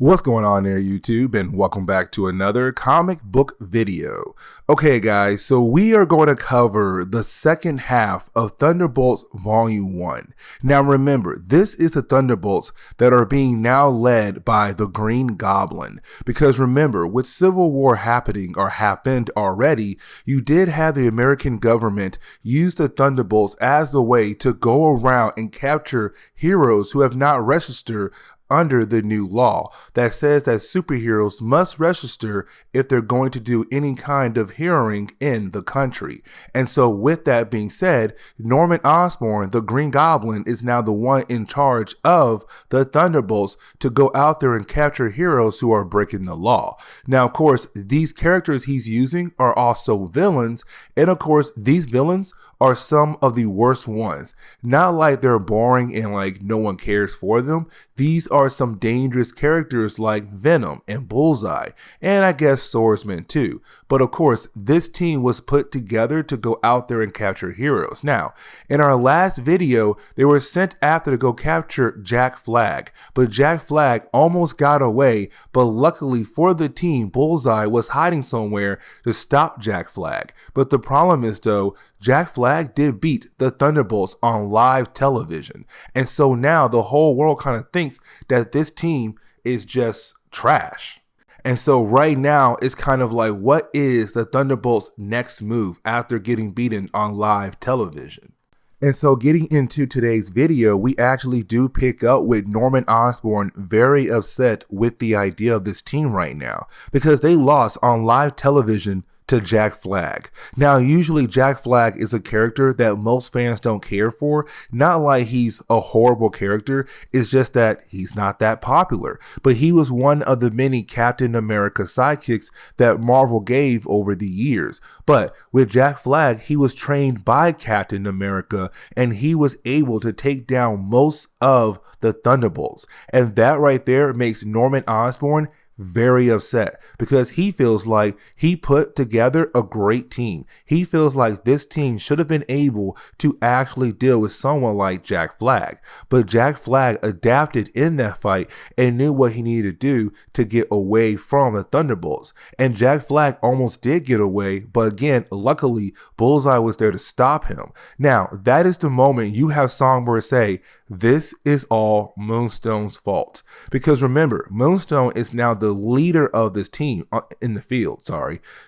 What's going on there, YouTube, and welcome back to another comic book video. Okay, guys, so we are going to cover the second half of Thunderbolts Volume 1. Now, remember, this is the Thunderbolts that are being now led by the Green Goblin. Because remember, with Civil War happening or happened already, you did have the American government use the Thunderbolts as the way to go around and capture heroes who have not registered under the new law that says that superheroes must register if they're going to do any kind of hearing in the country. And so with that being said, Norman Osborn, the Green Goblin, is now the one in charge of the Thunderbolts to go out there and capture heroes who are breaking the law. Now, of course, these characters he's using are also villains. And of course, these villains are some of the worst ones. Not like they're boring and like no one cares for them. These are some dangerous characters like Venom and Bullseye, and I guess Swordsman too. But of course, this team was put together to go out there and capture heroes. Now, in our last video, they were sent after to go capture Jack Flag, but Jack Flag almost got away, but luckily for the team, Bullseye was hiding somewhere to stop Jack Flag. But the problem is though, Jack Flag did beat the Thunderbolts on live television, and so now the whole world kind of thinks that this team is just trash. And so right now it's kind of like, what is the Thunderbolts' next move after getting beaten on live television? And so getting into today's video, we actually do pick up with Norman Osborn very upset with the idea of this team right now because they lost on live television to Jack Flag. Now, usually Jack Flag is a character that most fans don't care for. Not like he's a horrible character, it's just that he's not that popular. But he was one of the many Captain America sidekicks that Marvel gave over the years. But with Jack Flag, he was trained by Captain America and he was able to take down most of the Thunderbolts. And that right there makes Norman Osborn very upset because he feels like he put together a great team. He feels like this team should have been able to actually deal with someone like Jack Flag. But Jack Flag adapted in that fight and knew what he needed to do to get away from the Thunderbolts. And Jack Flag almost did get away, but again, luckily, Bullseye was there to stop him. Now, that is the moment you have Songbird say, "This is all Moonstone's fault." Because remember, Moonstone is now the leader of this team in the field.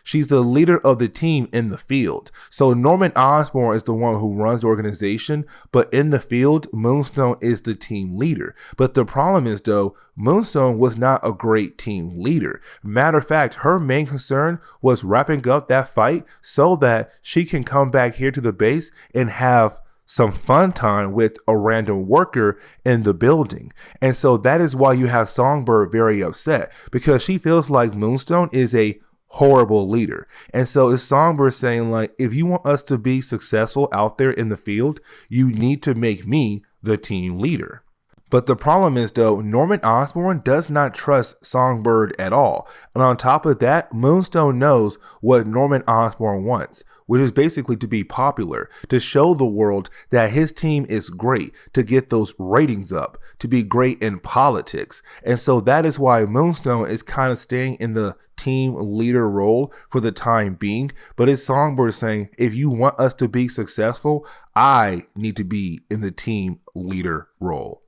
She's the leader of the team in the field. So Norman Osborn is the one who runs the organization, but in the field, Moonstone is the team leader. But the problem is though, Moonstone was not a great team leader. Matter of fact, her main concern was wrapping up that fight so that she can come back here to the base and have some fun time with a random worker in the building. And so that is why you have Songbird very upset, because she feels like Moonstone is a horrible leader. And so it's Songbird saying like, if you want us to be successful out there in the field, you need to make me the team leader. But the problem is though, Norman Osborn does not trust Songbird at all. And on top of that, Moonstone knows what Norman Osborn wants, which is basically to be popular, to show the world that his team is great, to get those ratings up, to be great in politics. And so that is why Moonstone is kind of staying in the team leader role for the time being. But it's Songbird saying, if you want us to be successful, I need to be in the team leader role.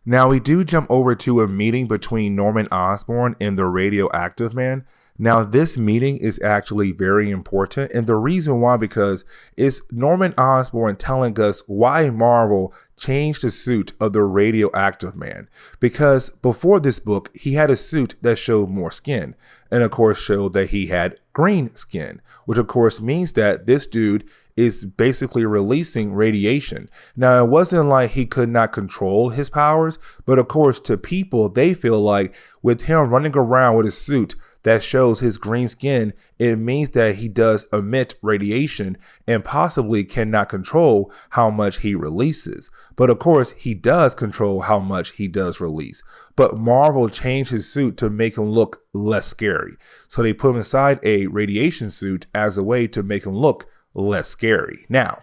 Now we do jump over to a meeting between Norman Osborn and the Radioactive Man. Now this meeting is actually very important, and the reason why, because it's Norman Osborn telling us why Marvel changed the suit of the Radioactive Man. Because before this book, he had a suit that showed more skin, and of course showed that he had green skin, which of course means that this dude is basically releasing radiation. Now, it wasn't like he could not control his powers, but of course to people, they feel like with him running around with a suit that shows his green skin, it means that he does emit radiation and possibly cannot control how much he releases. But of course, he does control how much he does release. But Marvel changed his suit to make him look less scary. So they put him inside a radiation suit as a way to make him look less scary. Now,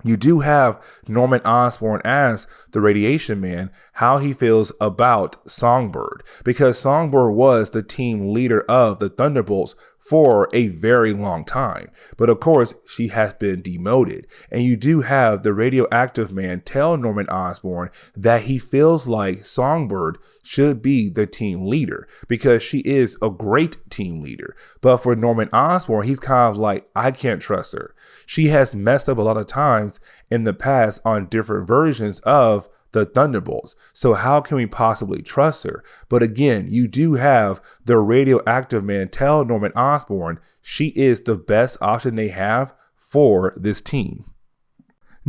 You do have Norman Osborn as the Radiation Man, how he feels about Songbird, because Songbird was the team leader of the Thunderbolts for a very long time. But of course, she has been demoted. And you do have the Radioactive Man tell Norman Osborn that he feels like Songbird should be the team leader because she is a great team leader. But for Norman Osborn, he's kind of like, I can't trust her. She has messed up a lot of times in the past on different versions of the Thunderbolts. So how can we possibly trust her? But again, you do have the Radioactive Man tell Norman Osborn she is the best option they have for this team.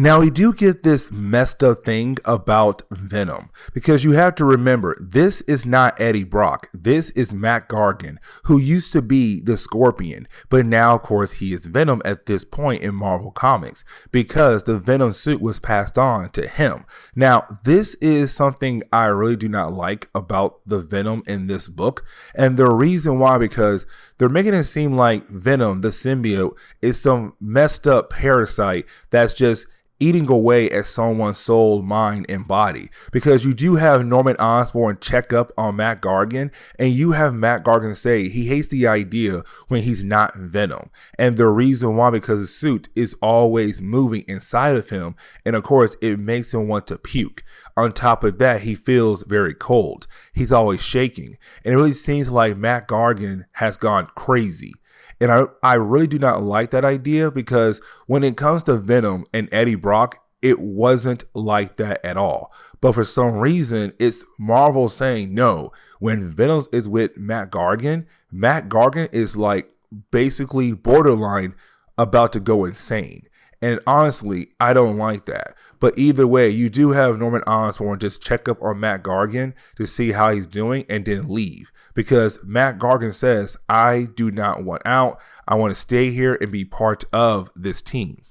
Now, we do get this messed up thing about Venom, because you have to remember, this is not Eddie Brock. This is Matt Gargan, who used to be the Scorpion, but now, of course, he is Venom at this point in Marvel Comics, because the Venom suit was passed on to him. Now, this is something I really do not like about the Venom in this book, and the reason why, because they're making it seem like Venom, the symbiote, is some messed up parasite that's just eating away at someone's soul, mind, and body. Because you do have Norman Osborn check up on Matt Gargan, and you have Matt Gargan say he hates the idea when he's not Venom. And the reason why, because the suit is always moving inside of him, and of course it makes him want to puke. On top of that, he feels very cold. He's always shaking. And it really seems like Matt Gargan has gone crazy. And I really do not like that idea, because when it comes to Venom and Eddie Brock, it wasn't like that at all. But for some reason, it's Marvel saying no. When Venom is with Matt Gargan is like basically borderline about to go insane. And honestly, I don't like that. But either way, you do have Norman Osborn just check up on Matt Gargan to see how he's doing and then leave. Because Matt Gargan says, I do not want out. I want to stay here and be part of this team.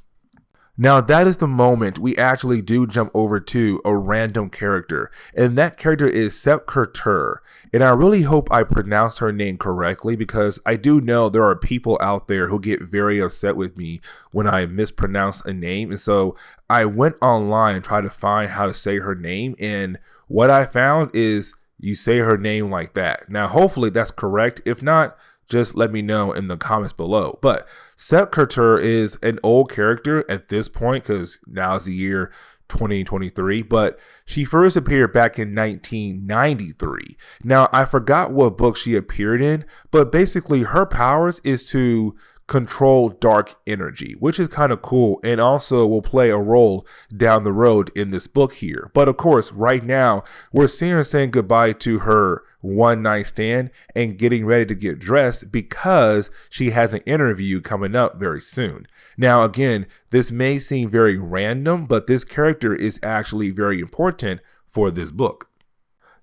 Now, that is the moment we actually do jump over to a random character, and that character is Sepp Kurtur. And I really hope I pronounced her name correctly, because I do know there are people out there who get very upset with me when I mispronounce a name. And so I went online and tried to find how to say her name, and what I found is you say her name like that. Now, hopefully that's correct. If not, just let me know in the comments below. But Sepp Kurtur is an old character at this point, because now is the year 2023, but she first appeared back in 1993. Now, I forgot what book she appeared in, but basically her powers is to control dark energy, which is kind of cool, and also will play a role down the road in this book here. But of course, right now, we're seeing her saying goodbye to her one night stand and getting ready to get dressed, because she has an interview coming up very soon. Now, again, this may seem very random, but this character is actually very important for this book.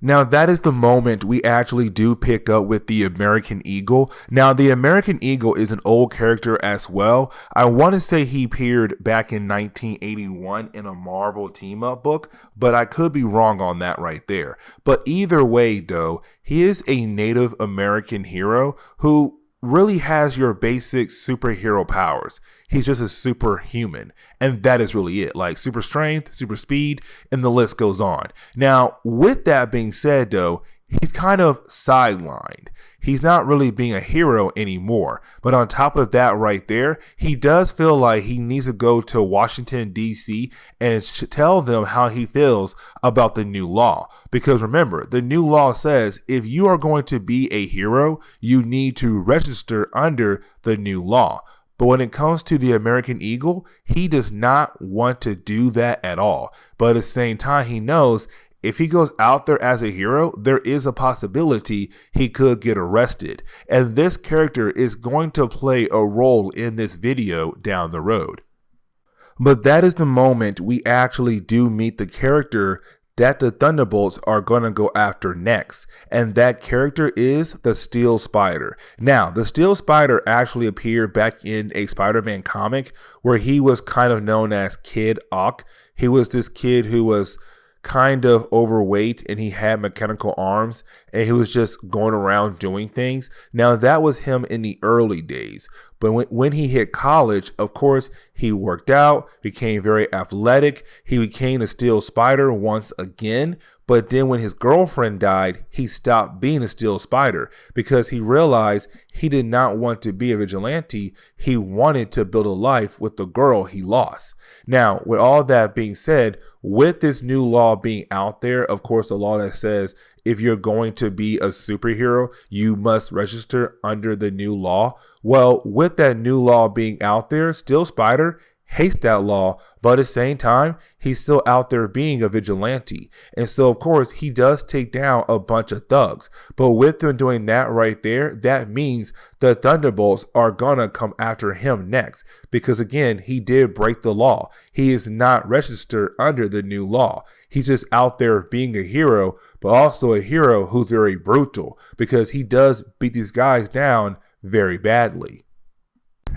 Now, that is the moment we actually do pick up with the American Eagle. Now, the American Eagle is an old character as well. I want to say he appeared back in 1981 in a Marvel team-up book, but I could be wrong on that right there. But either way, though, he is a Native American hero who really has your basic superhero powers. He's just a superhuman, and that is really it. Like super strength, super speed, and the list goes on. Now, with that being said, though, he's kind of sidelined. He's not really being a hero anymore. But on top of that right there, he does feel like he needs to go to Washington, D.C. and tell them how he feels about the new law. Because remember, the new law says if you are going to be a hero, you need to register under the new law. But when it comes to the American Eagle, he does not want to do that at all. But at the same time, he knows if he goes out there as a hero, there is a possibility he could get arrested. And this character is going to play a role in this video down the road. But that is the moment we actually do meet the character that the Thunderbolts are going to go after next. And that character is the Steel Spider. Now, the Steel Spider actually appeared back in a Spider-Man comic where he was kind of known as Kid Ock. He was this kid who was kind of overweight and he had mechanical arms and he was just going around doing things. Now that was him in the early days. But when he hit college, of course, he worked out, became very athletic. He became a steel spider once again. But then when his girlfriend died, he stopped being a steel spider because he realized he did not want to be a vigilante. He wanted to build a life with the girl he lost. Now, with all that being said, with this new law being out there, of course, the law that says if you're going to be a superhero, you must register under the new law. Well, with that new law being out there, Steel Spider hates that law, but at the same time, he's still out there being a vigilante. And so, of course, he does take down a bunch of thugs. But with him doing that right there, that means the Thunderbolts are going to come after him next. Because, again, he did break the law. He is not registered under the new law. He's just out there being a hero, but also a hero who's very brutal because he does beat these guys down very badly.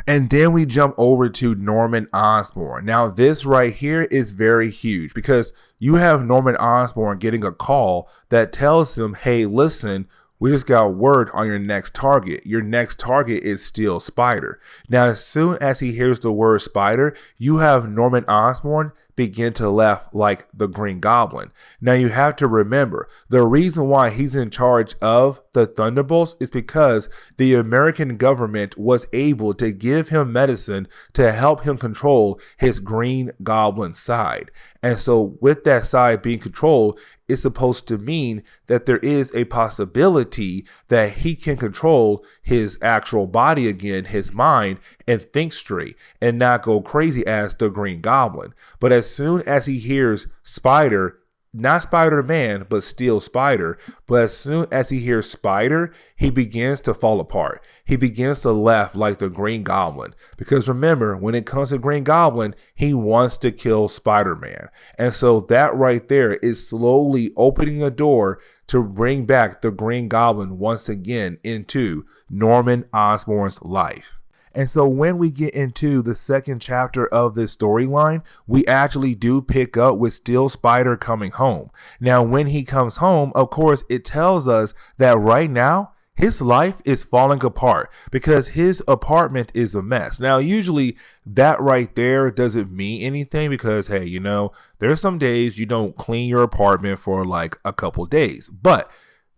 And then we jump over to Norman Osborn. Now this right here is very huge because you have Norman Osborn getting a call that tells him, hey, listen, we just got word on your next target. Your next target is Steel Spider. Now, as soon as he hears the word Spider, you have Norman Osborn begin to laugh like the Green Goblin. Now, you have to remember, the reason why he's in charge of the Thunderbolts is because the American government was able to give him medicine to help him control his Green Goblin side. And so with that side being controlled, it's supposed to mean that there is a possibility that he can control his actual body again, his mind, and think straight and not go crazy as the Green Goblin. But as soon as he hears Spider, not Spider-Man, but Steel Spider. But as soon as he hears Spider, he begins to fall apart. He begins to laugh like the Green Goblin. Because remember, when it comes to Green Goblin, he wants to kill Spider-Man. And so that right there is slowly opening a door to bring back the Green Goblin once again into Norman Osborn's life. And so when we get into the second chapter of this storyline, we actually do pick up with Steel Spider coming home. Now, when he comes home, of course, it tells us that right now, his life is falling apart because his apartment is a mess. Now, usually that right there doesn't mean anything because, hey, you know, there's some days you don't clean your apartment for like a couple days. But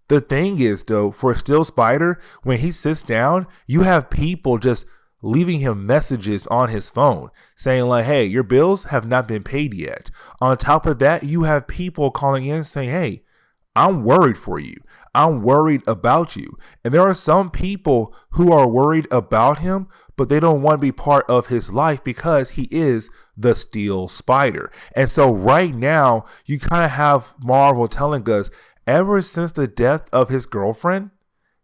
the thing is, though, for Steel Spider, when he sits down, you have people just leaving him messages on his phone saying like, hey, your bills have not been paid yet. On top of that, you have people calling in saying, hey, I'm worried for you. I'm worried about you. And there are some people who are worried about him, but they don't want to be part of his life because he is the Steel Spider. And so right now, you kind of have Marvel telling us ever since the death of his girlfriend,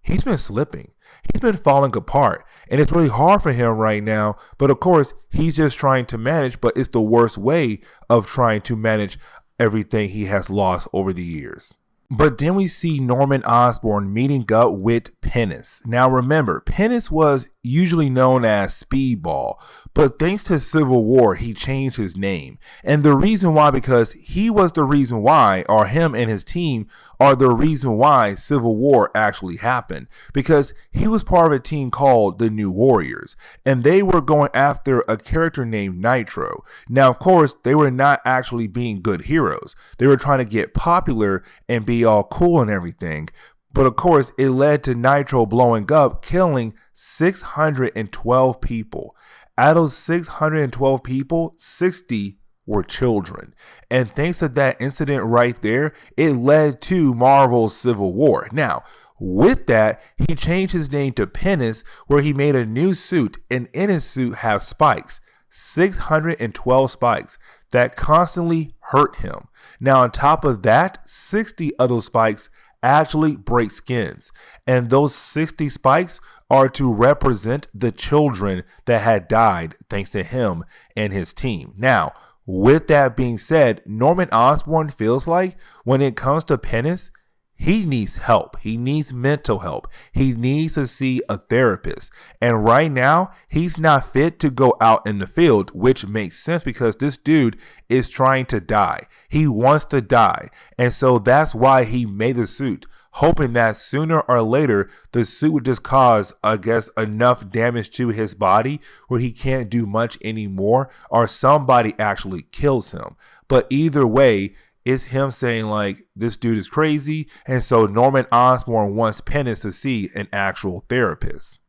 he's been slipping. He's been falling apart, and it's really hard for him right now. But of course, he's just trying to manage, but it's the worst way of trying to manage everything he has lost over the years. But then we see Norman Osborn meeting up with Penance. Now remember, Penance was usually known as Speedball, but thanks to Civil War, he changed his name. And the reason why, because he was the reason why, or him and his team are the reason why Civil War actually happened. Because he was part of a team called the New Warriors, and they were going after a character named Nitro. Now, of course, they were not actually being good heroes. They were trying to get popular and be all cool and everything. But of course, it led to Nitro blowing up, killing 612 people. Out of those 612 people, 60 were children. And thanks to that incident right there, it led to Marvel's Civil War. Now, with that, he changed his name to Penance, where he made a new suit, and in his suit have spikes. 612 spikes that constantly hurt him. Now, on top of that, 60 of those spikes actually break skins. And those 60 spikes are to represent the children that had died thanks to him and his team. Now, with that being said, Norman Osborn feels like when it comes to Penance, he needs help. He needs mental help. He needs to see a therapist. And right now, he's not fit to go out in the field, which makes sense because this dude is trying to die. He wants to die. And so that's why he made the suit, hoping that sooner or later, the suit would just cause, I guess, enough damage to his body where he can't do much anymore, or somebody actually kills him. But either way, it's him saying like, this dude is crazy. And so Norman Osborn wants Penance to see an actual therapist.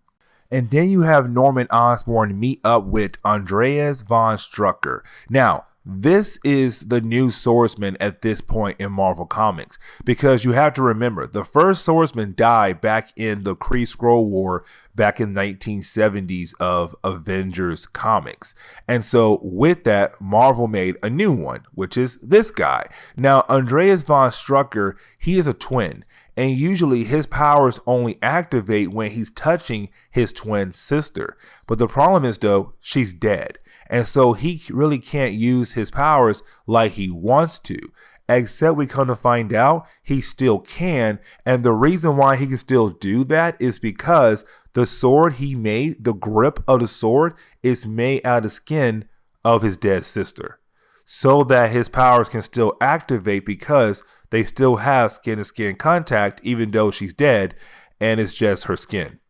And then you have Norman Osborn meet up with Andreas von Strucker. Now, this is the new swordsman at this point in Marvel Comics, because you have to remember the first swordsman died back in the Kree Skrull War back in 1970s of Avengers comics. And so with that, Marvel made a new one, which is this guy. Now, Andreas von Strucker, he is a twin. And usually his powers only activate when he's touching his twin sister. But the problem is, though, she's dead. And so he really can't use his powers like he wants to. Except we come to find out he still can. And the reason why he can still do that is because the sword he made, the grip of the sword, is made out of skin of his dead sister. So that his powers can still activate because they still have skin-to-skin contact even though she's dead and it's just her skin.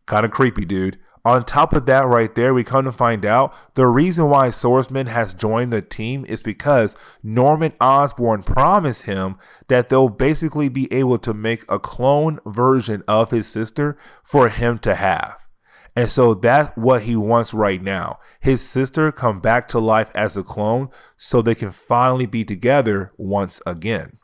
Kind of creepy, dude. On top of that right there, we come to find out the reason why Swordsman has joined the team is because Norman Osborn promised him that they'll basically be able to make a clone version of his sister for him to have. And so that's what he wants right now. His sister come back to life as a clone so they can finally be together once again.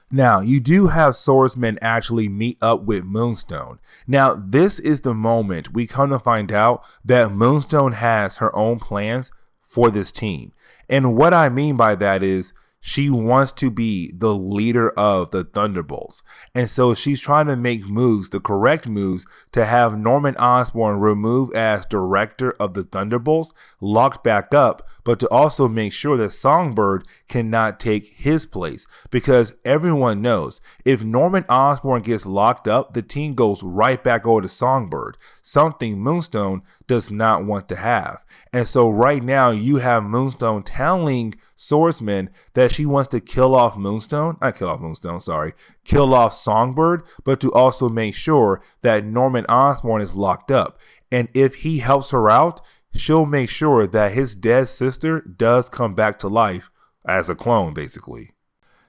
Now, you do have Swordsman actually meet up with Moonstone. Now, this is the moment we come to find out that Moonstone has her own plans for this team. And what I mean by that is she wants to be the leader of the Thunderbolts. And so she's trying to make moves, the correct moves, to have Norman Osborn removed as director of the Thunderbolts, locked back up, but to also make sure that Songbird cannot take his place. Because everyone knows if Norman Osborn gets locked up, the team goes right back over to Songbird, something Moonstone does not want to have. And so right now you have Moonstone telling Swordsman that she wants to kill off Songbird, but to also make sure that Norman Osborn is locked up. And if he helps her out, she'll make sure that his dead sister does come back to life as a clone, basically.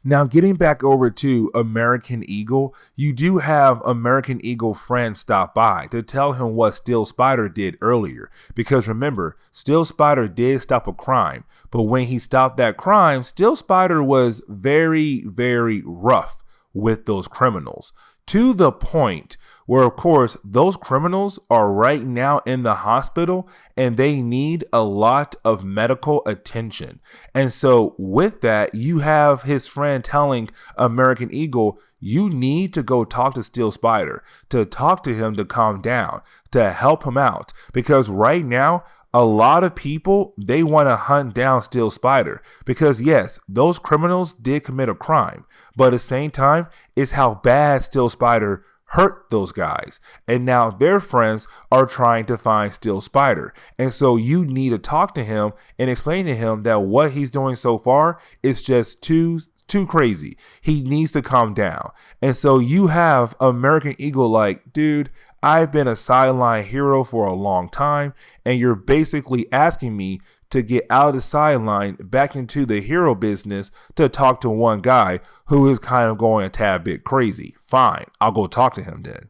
Now, getting back over to American Eagle, you do have American Eagle friend stop by to tell him what Steel Spider did earlier. Because remember, Steel Spider did stop a crime, but when he stopped that crime, Steel Spider was very, very rough with those criminals. To the point where, of course, those criminals are right now in the hospital and they need a lot of medical attention. And so with that, you have his friend telling American Eagle, you need to go talk to Steel Spider, to talk to him to calm down, to help him out. Because right now, a lot of people, they want to hunt down Steel Spider because yes, those criminals did commit a crime, but at the same time, it's how bad Steel Spider hurt those guys. And now their friends are trying to find Steel Spider. And so you need to talk to him and explain to him that what he's doing so far is just too crazy. He needs to calm down. And so you have American Eagle like, dude, I've been a sideline hero for a long time, and you're basically asking me to get out of the sideline back into the hero business to talk to one guy who is kind of going a tad bit crazy. Fine, I'll go talk to him then.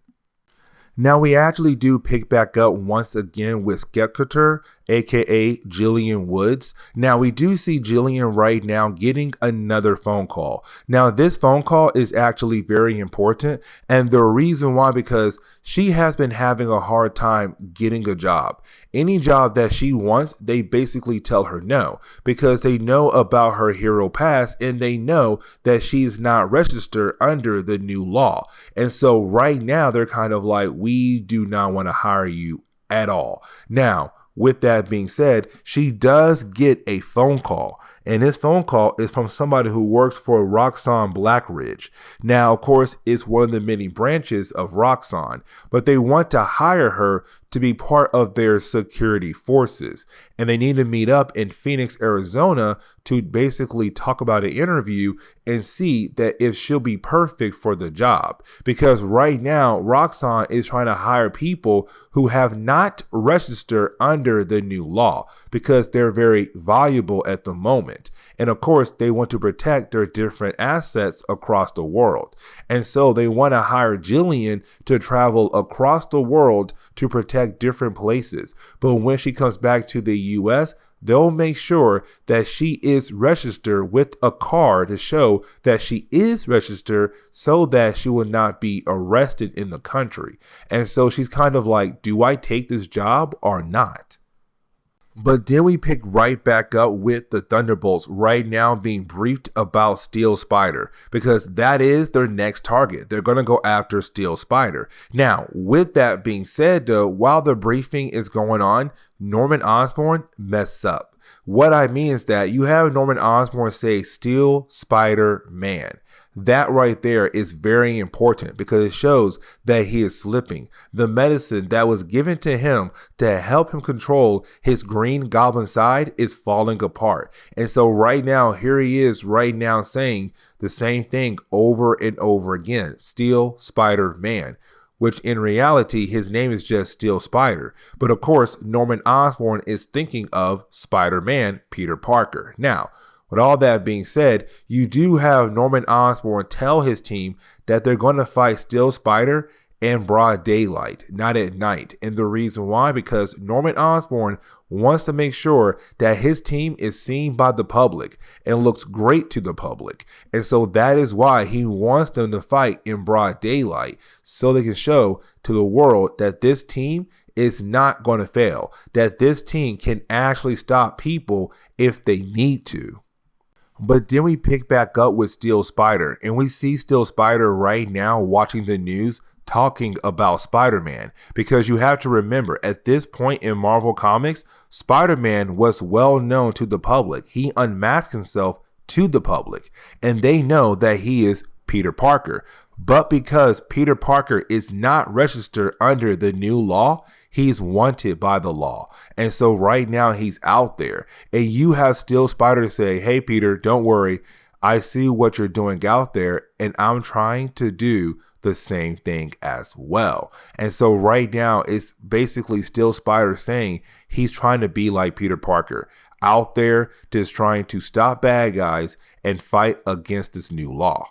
Now we actually do pick back up once again with Skepkater, aka Jillian Woods. Now we do see Jillian right now getting another phone call. Now this phone call is actually very important, and the reason why, because she has been having a hard time getting a job. Any job that she wants, they basically tell her no, because they know about her hero past and they know that she's not registered under the new law. And so right now they're kind of like, we do not want to hire you at all. Now, with that being said, she does get a phone call, And this phone call is from somebody who works for Roxxon Blackridge. Now, of course, it's one of the many branches of Roxxon, but they want to hire her to be part of their security forces. And they need to meet up in Phoenix, Arizona to basically talk about an interview and see that if she'll be perfect for the job. Because right now, Roxxon is trying to hire people who have not registered under the new law because they're very valuable at the moment. And of course, they want to protect their different assets across the world. And so they want to hire Jillian to travel across the world to protect different places. But when she comes back to the US, they'll make sure that she is registered with a card to show that she is registered so that she will not be arrested in the country. And so she's kind of like, do I take this job or not? But then we pick right back up with the Thunderbolts right now being briefed about Steel Spider, because that is their next target. They're going to go after Steel Spider. Now, with that being said, though, while the briefing is going on, Norman Osborn messed up. What I mean is that you have Norman Osborn say Steel Spider-Man. That right there is very important because it shows that he is slipping. The medicine that was given to him to help him control his Green Goblin side is falling apart. And so right now, here he is right now saying the same thing over and over again. Steel Spider-Man. Which in reality, his name is just Steel Spider. But of course, Norman Osborn is thinking of Spider-Man, Peter Parker. Now, with all that being said, you do have Norman Osborn tell his team that they're going to fight Steel Spider in broad daylight, not at night. And the reason why, because Norman Osborn wants to make sure that his team is seen by the public and looks great to the public. And so that is why he wants them to fight in broad daylight so they can show to the world that this team is not going to fail, that this team can actually stop people if they need to. But then we pick back up with Steel Spider, and we see Steel Spider right now watching the news talking about Spider-Man, because you have to remember at this point in Marvel Comics, Spider-Man was well known to the public. He unmasked himself to the public, and they know that he is Peter Parker. But because Peter Parker is not registered under the new law, he's wanted by the law. And so right now he's out there. And you have Steel Spider say, hey, Peter, don't worry. I see what you're doing out there, and I'm trying to do the same thing as well. And so right now it's basically Steel Spider saying he's trying to be like Peter Parker, out there just trying to stop bad guys and fight against this new law.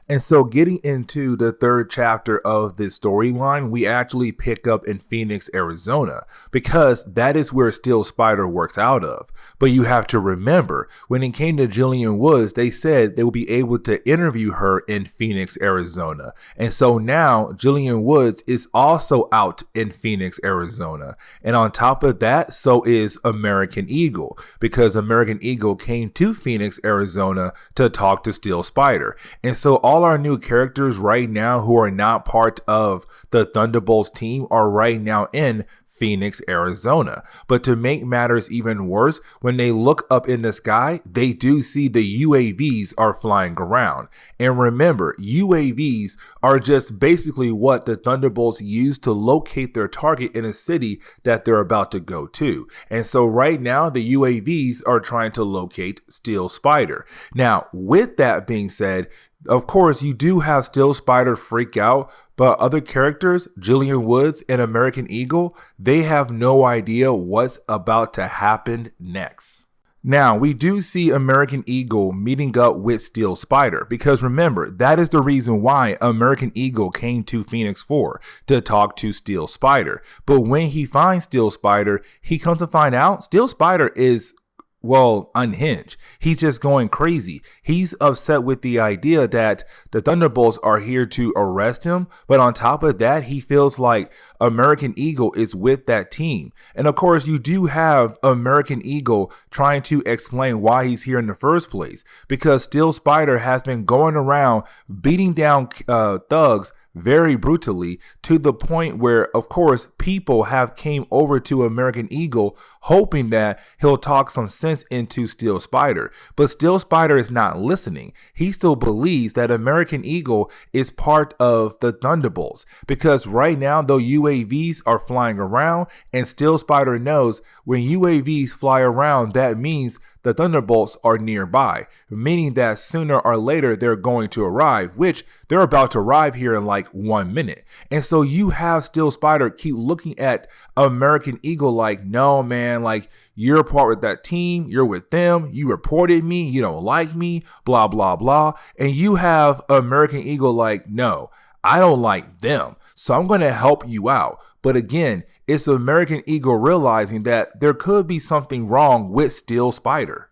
And so getting into the third chapter of this storyline, we actually pick up in Phoenix, Arizona, because that is where Steel Spider works out of. But you have to remember, when it came to Jillian Woods, they said they would be able to interview her in Phoenix, Arizona. And so now Jillian Woods is also out in Phoenix, Arizona. And on top of that, so is American Eagle, because American Eagle came to Phoenix, Arizona to talk to Steel Spider. And so all our new characters right now who are not part of the Thunderbolts team are right now in Phoenix, Arizona. But to make matters even worse, when they look up in the sky, they do see the UAVs are flying around. And remember, UAVs are just basically what the Thunderbolts use to locate their target in a city that they're about to go to. And so right now, the UAVs are trying to locate Steel Spider. Now, with that being said, of course, you do have Steel Spider freak out, but other characters, Jillian Woods and American Eagle, they have no idea what's about to happen next. Now, we do see American Eagle meeting up with Steel Spider, because remember, that is the reason why American Eagle came to Phoenix 4, to talk to Steel Spider. But when he finds Steel Spider, he comes to find out Steel Spider is unhinged. He's just going crazy. He's upset with the idea that the Thunderbolts are here to arrest him. But on top of that, he feels like American Eagle is with that team. And of course, you do have American Eagle trying to explain why he's here in the first place, because Steel Spider has been going around beating down thugs very brutally, to the point where, of course, people have came over to American Eagle hoping that he'll talk some sense into Steel Spider. But Steel Spider is not listening. He still believes that American Eagle is part of the Thunderbolts, because right now, though UAVs are flying around, and Steel Spider knows when UAVs fly around, that means the Thunderbolts are nearby, meaning that sooner or later they're going to arrive, which they're about to arrive here in like 1 minute. And so you have Steel Spider keep looking at American Eagle like, no, man, like, you're a part with that team, you're with them, you reported me, you don't like me, blah, blah, blah. And you have American Eagle like, no, I don't like them, so I'm going to help you out. But again, it's American Eagle realizing that there could be something wrong with Steel Spider.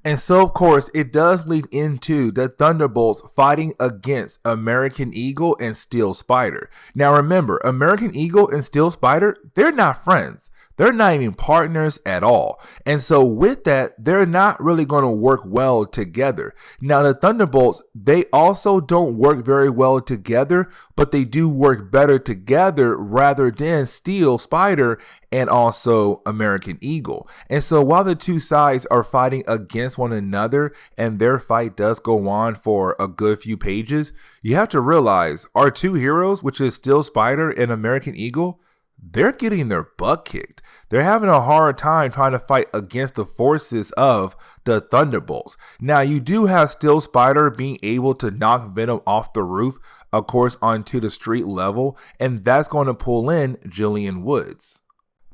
And so, of course, it does lead into the Thunderbolts fighting against American Eagle and Steel Spider. Now, remember, American Eagle and Steel Spider, they're not friends. They're not even partners at all. And so with that, they're not really going to work well together. Now, the Thunderbolts, they also don't work very well together, but they do work better together rather than Steel Spider and also American Eagle. And so while the two sides are fighting against one another and their fight does go on for a good few pages, you have to realize our two heroes, which is Steel Spider and American Eagle, they're getting their butt kicked. They're having a hard time trying to fight against the forces of the Thunderbolts. Now, you do have Steel Spider being able to knock Venom off the roof, of course, onto the street level, and that's going to pull in Jillian Woods.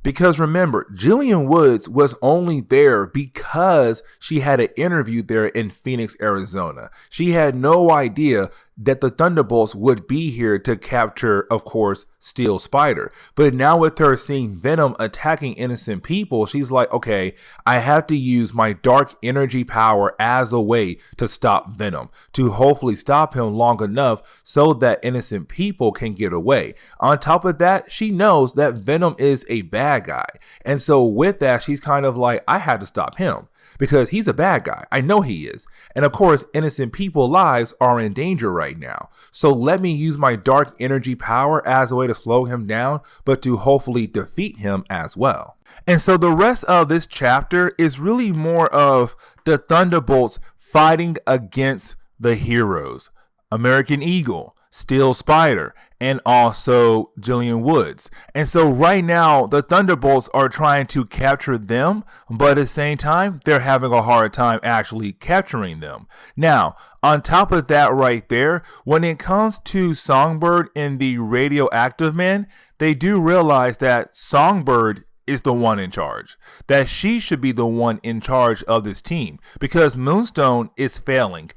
Because remember, Jillian Woods was only there because she had an interview there in Phoenix, Arizona. She had no idea that the Thunderbolts would be here to capture, of course, Steel Spider. But now with her seeing Venom attacking innocent people, she's like, okay, I have to use my dark energy power as a way to stop Venom, to hopefully stop him long enough so that innocent people can get away. On top of that, she knows that Venom is a bad guy. And so with that, she's kind of like, I had to stop him, because he's a bad guy. I know he is. And of course, innocent people's lives are in danger right now. So let me use my dark energy power as a way to slow him down, but to hopefully defeat him as well. And so the rest of this chapter is really more of the Thunderbolts fighting against the heroes. American Eagle, Steel Spider, and also Jillian Woods. And so right now, the Thunderbolts are trying to capture them, but at the same time, they're having a hard time actually capturing them. Now, on top of that right there, when it comes to Songbird and the Radioactive Man, they do realize that Songbird is the one in charge, that she should be the one in charge of this team, because Moonstone is failing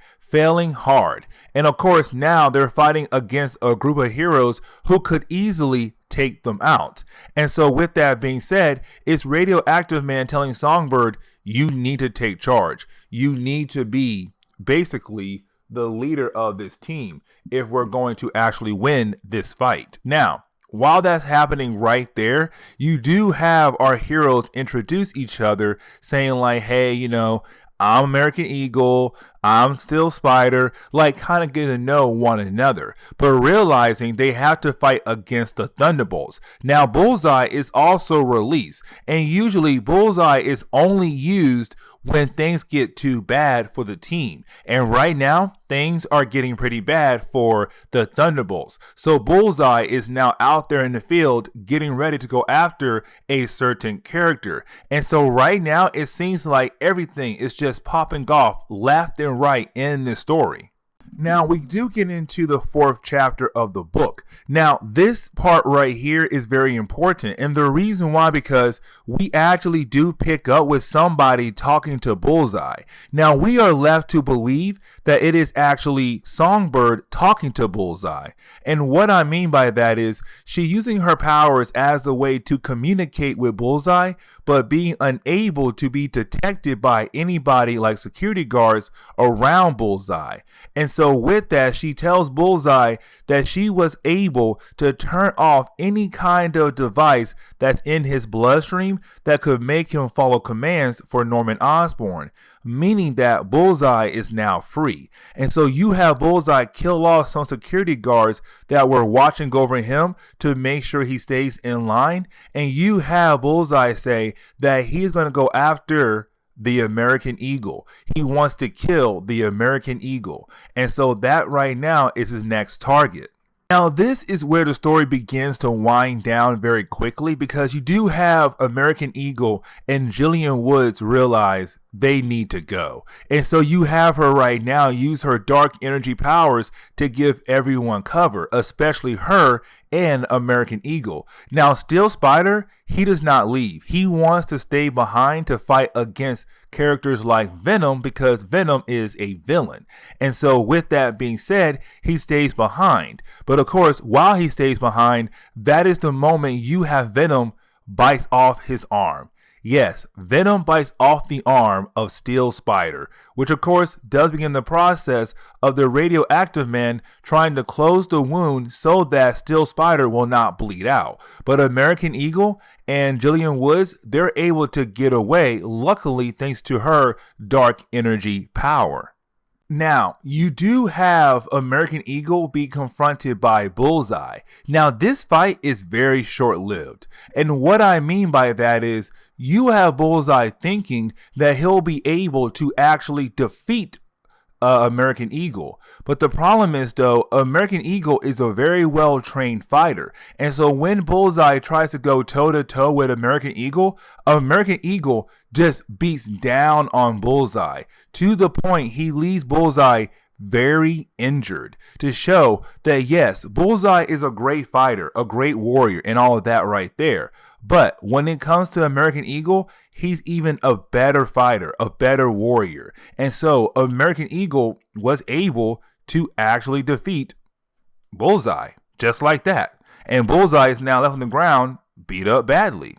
hard. And of course, now they're fighting against a group of heroes who could easily take them out. And so with that being said, it's Radioactive Man telling Songbird, you need to take charge. You need to be basically the leader of this team if we're going to actually win this fight. Now, while that's happening right there, you do have our heroes introduce each other, saying like, hey, you know, I'm American Eagle, I'm Steel Spider, like kind of getting to know one another, but realizing they have to fight against the Thunderbolts. Now, Bullseye is also released, and usually Bullseye is only used when things get too bad for the team. And right now, things are getting pretty bad for the Thunderbolts. So Bullseye is now out there in the field getting ready to go after a certain character. And so right now, it seems like everything is just popping off left and right in this story. Now, we do get into the 4th chapter of the book. Now, this part right here is very important. And the reason why, because we actually do pick up with somebody talking to Bullseye. Now, we are left to believe that it is actually Songbird talking to Bullseye. And what I mean by that is she's using her powers as a way to communicate with Bullseye, but being unable to be detected by anybody like security guards around Bullseye. And so so with that, she tells Bullseye that she was able to turn off any kind of device that's in his bloodstream that could make him follow commands for Norman Osborn, meaning that Bullseye is now free. And so you have Bullseye kill off some security guards that were watching over him to make sure he stays in line. And you have Bullseye say that he's going to go after the American Eagle. He wants to kill the American Eagle. And so that right now is his next target. Now, this is where the story begins to wind down very quickly, because you do have American Eagle and Jillian Woods realize they need to go. And so you have her right now use her dark energy powers to give everyone cover, especially her and American Eagle. Now, Steel Spider, he does not leave. He wants to stay behind to fight against characters like Venom, because Venom is a villain. And so with that being said, he stays behind. But of course, while he stays behind, that is the moment you have Venom bites off his arm. Yes, Venom bites off the arm of Steel Spider, which of course does begin the process of the radioactive man trying to close the wound so that Steel Spider will not bleed out. But American Eagle and Jillian Woods, they're able to get away, luckily thanks to her dark energy power. Now, you do have American Eagle be confronted by Bullseye. Now, this fight is very short-lived. And what I mean by that is you have Bullseye thinking that he'll be able to actually defeat American Eagle. But the problem is, though, American Eagle is a very well-trained fighter. And so when Bullseye tries to go toe-to-toe with American Eagle just beats down on Bullseye to the point he leaves Bullseye very injured, to show that yes, Bullseye is a great fighter, a great warrior, and all of that right there. But when it comes to American Eagle, he's even a better fighter, a better warrior. And so American Eagle was able to actually defeat Bullseye just like that. And Bullseye is now left on the ground, beat up badly.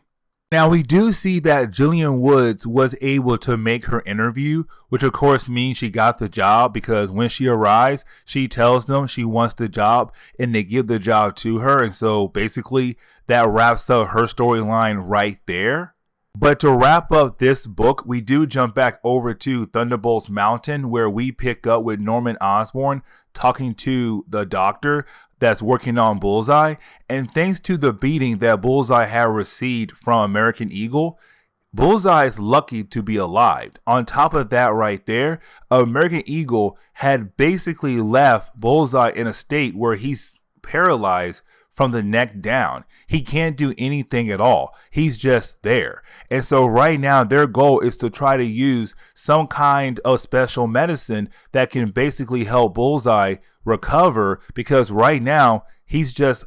Now, we do see that Jillian Woods was able to make her interview, which of course means she got the job, because when she arrives, she tells them she wants the job and they give the job to her. And so basically that wraps up her storyline right there. But to wrap up this book, we do jump back over to Thunderbolts Mountain, where we pick up with Norman Osborn talking to the doctor that's working on Bullseye. And thanks to the beating that Bullseye had received from American Eagle, Bullseye is lucky to be alive. On top of that right there, American Eagle had basically left Bullseye in a state where he's paralyzed from the neck down. He can't do anything at all. He's just there. And so right now their goal is to try to use some kind of special medicine that can basically help Bullseye recover, because right now he's just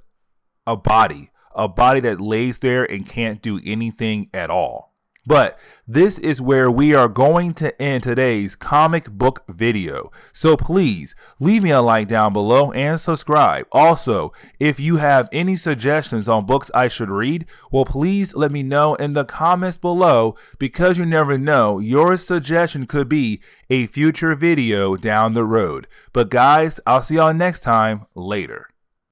a body that lays there and can't do anything at all. But this is where we are going to end today's comic book video. So please leave me a like down below and subscribe. Also, if you have any suggestions on books I should read, well, please let me know in the comments below, because you never know, your suggestion could be a future video down the road. But guys, I'll see y'all next time. Later.